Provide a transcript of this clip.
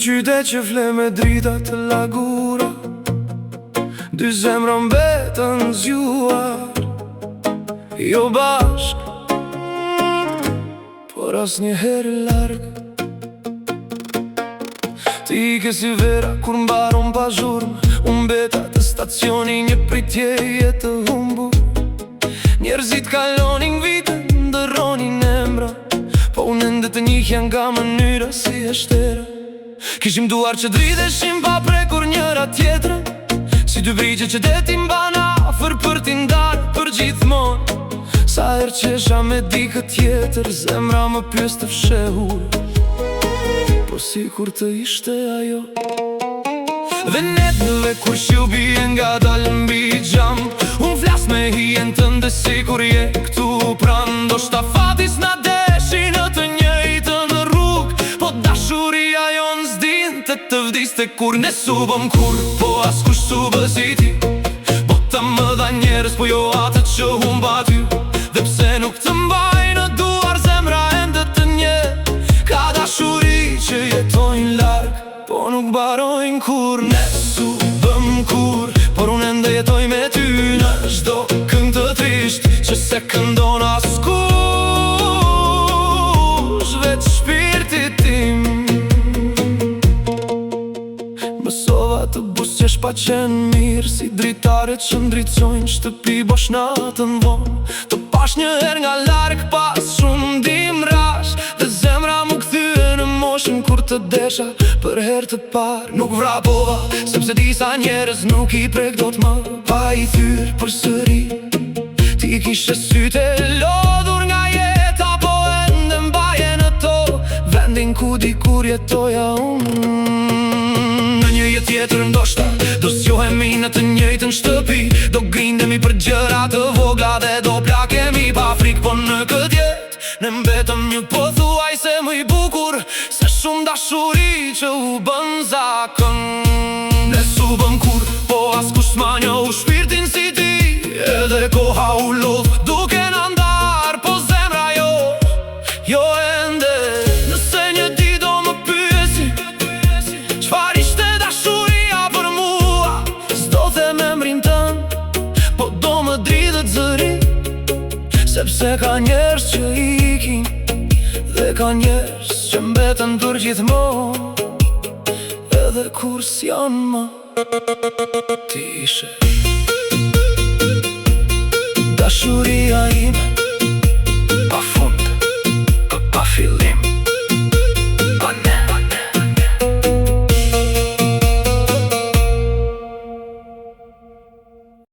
qytet që fle me drita të lagura, dy zemra mbetën zgjuar, jo bashk, por asnjëherë larg. Ti ike si vera kur mbaron pa zhurmë, unë beta të stacioni një pritjeje të humbur. Njerëzit kalonin vite, ndërronin emra, po unë ende të njihja nga mënyra si e shtera. Kishim duar që dridheshim pa prekur njëra tjetrën, si dy brigje që detin bana afer për t'i ndarë për gjithmonë. Sa herë qesha me dikë tjetër, zemra më pyes të fshehur, po si kur të ishte ajo. Dhe netëve kur shjubi nga dalë mbi gjam, unë flas me hijen tënde si kur je këtu pran. Do shta fatis na deshi në të njëjtën rrug, po dashuria jon s'dinte të vdiste kur ne subëm kur, po askush subë si ti. Bota më dha njerës, po jo atë që humba ty. Dhe pse nuk të mbaj në duar zemra ende të nje, ka dashuri që jetojnë larg, po nuk barojnë kur. Ne subëm kur, por unë ende jetoj me ty në çdo këngë të trisht që se këndon askush, veç shpirti tim. Mësova të busqesh pa qenë mirë, si dritaret që ndricojnë shtëpi bosh natën vonë. Të pash një her nga larg pas shumë dimrash, dhe zemra mu kthye në moshën kur të desha për her të par. Nuk vrapova, sepse disa njerëz nuk i prek do t'më, pa i thyr për sëri. Ti kishe syte lodhur nga jeta, po ende mbaje në to vendin ku dikur jetoja unë. Në një jetë tjetër ndoshta do zgjohemi në të njëjtën shtëpi, do grindemi për gjëra të vogla dhe do plakemi pa frikë. Po në këtë jetë ne mbetëm një pothuajse më i bukur se shumë dashuri që u bën zakon. Ne subëm kur, po askush s'ma njohu shpirtin si ti, edhe koha u lodh duke na ndar, po zemra jo ende. Nëse një di do më pyesi çfar ishte dashuria për mua, s'do them emrin tënd, po do më dridhet zëri, sepse ka njerëz që ikin dhe ka njerëz që mbeten për gjithmonë, edhe kur s'janë më. Ti ishe dashuria ime,